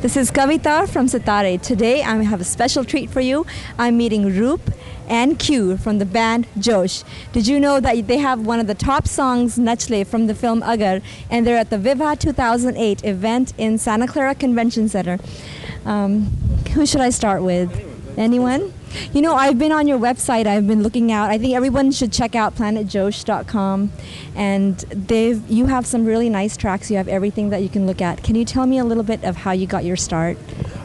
This is Kavita from Sitare. Today I have a special treat for you. I'm meeting Roop and Q from the band JoSH. Did you know that they have one of the top songs, Nachle, from the film Agar, and they're at the Vivah 2008 event in Santa Clara Convention Center. Who should I start with? Anyone? You know, I've been on your website. I've been looking out. I think everyone should check out planetjosh.com. And you have some really nice tracks. You have everything that you can look at. Can you tell me a little bit of how you got your start?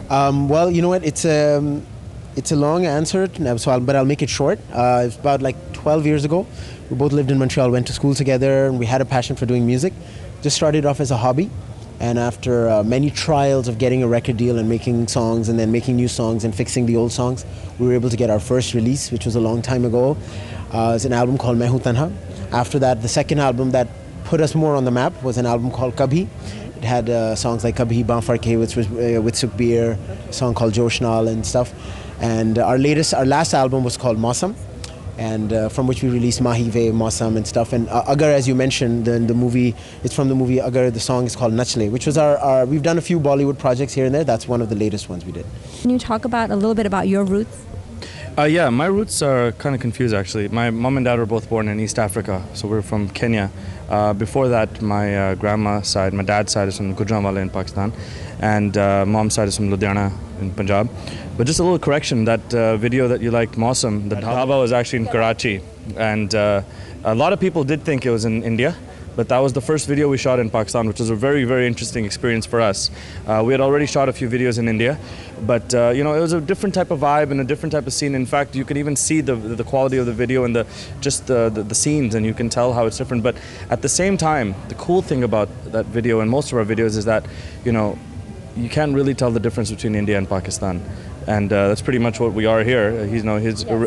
Well, you know what? It's a long answer, but I'll make it short. It's about like 12 years ago. We both lived in Montreal, went to school together, and we had a passion for doing music. Just started off as a hobby. And after many trials of getting a record deal and making songs and then making new songs and fixing the old songs, we were able to get our first release, which was a long time ago. It's an album called Main Hoon Tanha. After that, the second album that put us more on the map was an album called Kabhi. It had songs like Kabhi Banfar Ke, which was with Sukhbir, a song called Josh Naal and stuff. And our last album was called Mausam, and from which we released Mahi Ve, Mausam and stuff. And Agar, as you mentioned, the movie, it's from the movie Agar. The song is called Nachle, which was we've done a few Bollywood projects here and there. That's one of the latest ones we did. Can you talk a little bit about your roots? Yeah, my roots are kind of confused actually. My mom and dad were both born in East Africa, so we're from Kenya. Before that, my grandma's side, my dad's side is from Gujranwala in Pakistan, and mom's side is from Ludhiana in Punjab. But just a little correction, that video that you liked, Mausam, the dhaba was actually in Karachi, and a lot of people did think it was in India. But that was the first video we shot in Pakistan, which was a very, very interesting experience for us. We had already shot a few videos in India, but you know, it was a different type of vibe and a different type of scene. In fact, you could even see the quality of the video and the scenes, and you can tell how it's different. But at the same time, the cool thing about that video and most of our videos is that, you know, you can't really tell the difference between India and Pakistan. And that's pretty much what we are here. His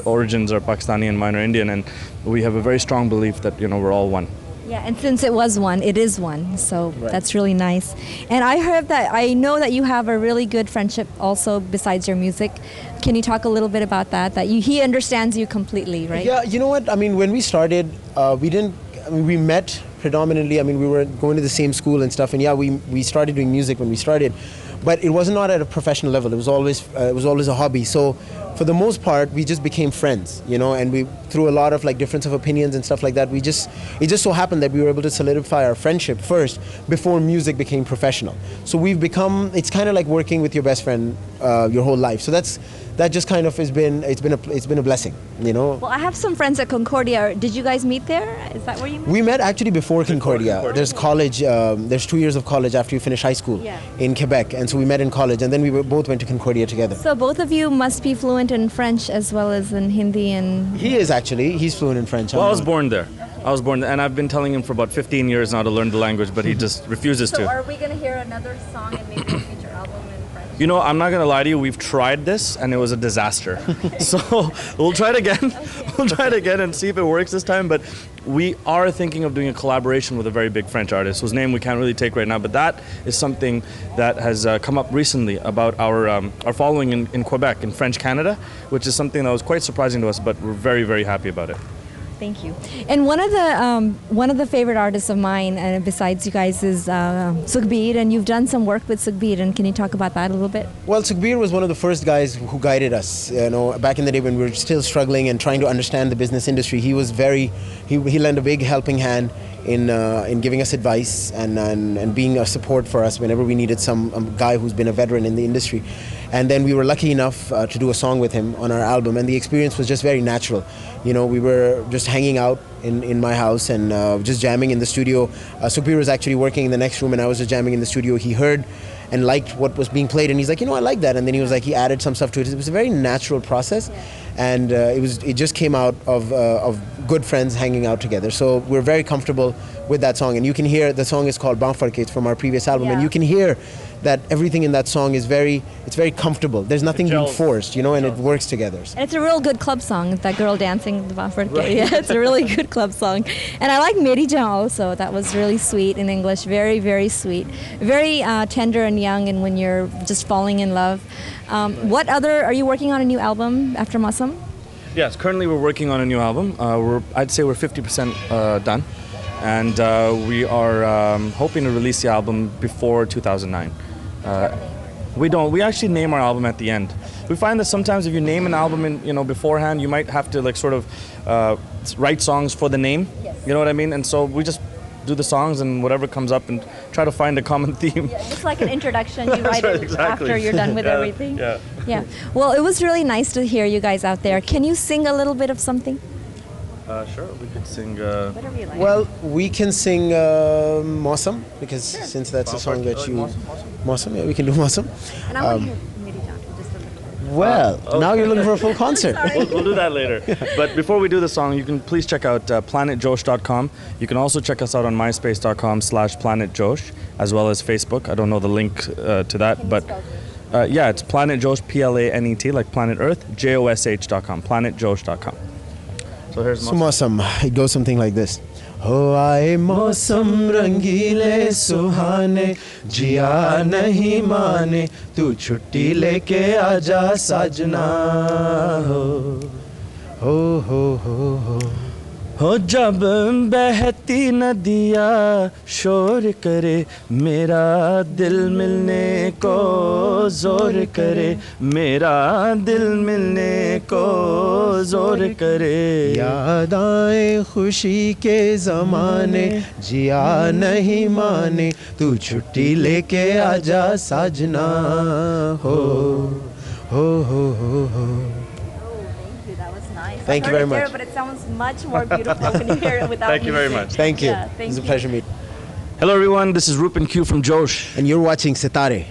origins are Pakistani and mine are Indian, and we have a very strong belief that, you know, we're all one. Yeah, and since it was one, it is one. So right. That's really nice. And I know that you have a really good friendship also besides your music. Can you talk a little bit about that? He understands you completely, right? Yeah, you know what? I mean, when we started, we met predominantly. I mean, we were going to the same school and stuff. And yeah, we started doing music when we started. But it was not at a professional level. It was always a hobby. So for the most part, we just became friends, you know, and we, through a lot of like difference of opinions and stuff like that, it just so happened that we were able to solidify our friendship first before music became professional. So it's kind of like working with your best friend your whole life. So that just kind of it's been a blessing, you know. Well, I have some friends at Concordia. Did you guys meet there? Is that where you met? We met actually before Concordia. There's college. There's 2 years of college after you finish high school in Quebec, and so we met in college, and then we both went to Concordia together. So both of you must be fluent in French as well as in Hindi and. He is actually. He's fluent in French. Well, I was born there. And I've been telling him for about 15 years now to learn the language, but he just refuses to. So are we going to hear another song and maybe a future album in French? You know, I'm not going to lie to you, we've tried this and it was a disaster. So we'll try it again. Okay. We'll try it again and see if it works this time. But we are thinking of doing a collaboration with a very big French artist whose name we can't really take right now. But that is something that has come up recently about our following in Quebec, in French Canada, which is something that was quite surprising to us, but we're very, very happy about it. Thank you. And one of the favorite artists of mine, besides you guys, is Sukhbir, and you've done some work with Sukhbir. And can you talk about that a little bit? Well, Sukhbir was one of the first guys who guided us. You know, back in the day when we were still struggling and trying to understand the business industry, he lent a big helping hand in giving us advice and being a support for us whenever we needed a guy who's been a veteran in the industry. And then we were lucky enough to do a song with him on our album, and the experience was just very natural. You know, we were just hanging out in my house and just jamming in the studio. Sukhbir was actually working in the next room and I was just jamming in the studio. He heard and liked what was being played, and he's like, you know, I like that. And then he was like, he added some stuff to it. It was a very natural process, and it just came out of good friends hanging out together. So we're very comfortable with that song, and you can hear the song is called Banfar Ke from our previous album, and you can hear that everything in that song is very comfortable. There's nothing being forced, you know, and it works together. And it's a real good club song, that girl dancing the Banfar Ke. Right. Yeah, it's a really good club song. And I like Meri Jaan also. That was really sweet in English. Very, very sweet. Very tender and young, and when you're just falling in love. Are you working on a new album after Mausam? Yes, currently we're working on a new album. I'd say we're 50% done. And we are hoping to release the album before 2009. We don't. We actually name our album at the end. We find that sometimes if you name an album beforehand, you might have to like sort of write songs for the name. Yes. You know what I mean? And so we just do the songs and whatever comes up and try to find a common theme. Yeah, it's like an introduction. You write right, it exactly. after you're done with Yeah, everything. yeah. Yeah. Well, it was really nice to hear you guys out there. Can you sing a little bit of something? Sure, we could sing. Whatever you like. Well, we can sing Mausam, because since that's a song that you... Mausam, yeah, we can do Mausam. And I want to hear Meri Jaan just a little bit. Well, now you're looking for a full concert. We'll do that later. But before we do the song, you can please check out planetjosh.com. You can also check us out on myspace.com/planetjosh, as well as Facebook. I don't know the link to that, but yeah, it's Planet Josh, PLANET, like Planet Earth, JOSH.com, planetjosh.com. So here's Mausam. It goes something like this. हो आए मौसम रंगीले सुहाने जिया नहीं माने तू छुट्टी लेके आजा साजना हो हो जब बहती नदिया शोर करे मेरा दिल मिलने को जोर करे मेरा दिल मिलने को जोर करे याद आए खुशी के ज़माने जिया नहीं माने तू छुट्टी लेके आजा साजना हो Thank you very much. There, but it sounds much more beautiful when you hear it without Thank you very music. much. Thank you. Yeah, thank It's a you. pleasure meeting. Hello everyone, this is Rupen Q from JoSH. And you're watching Sitare.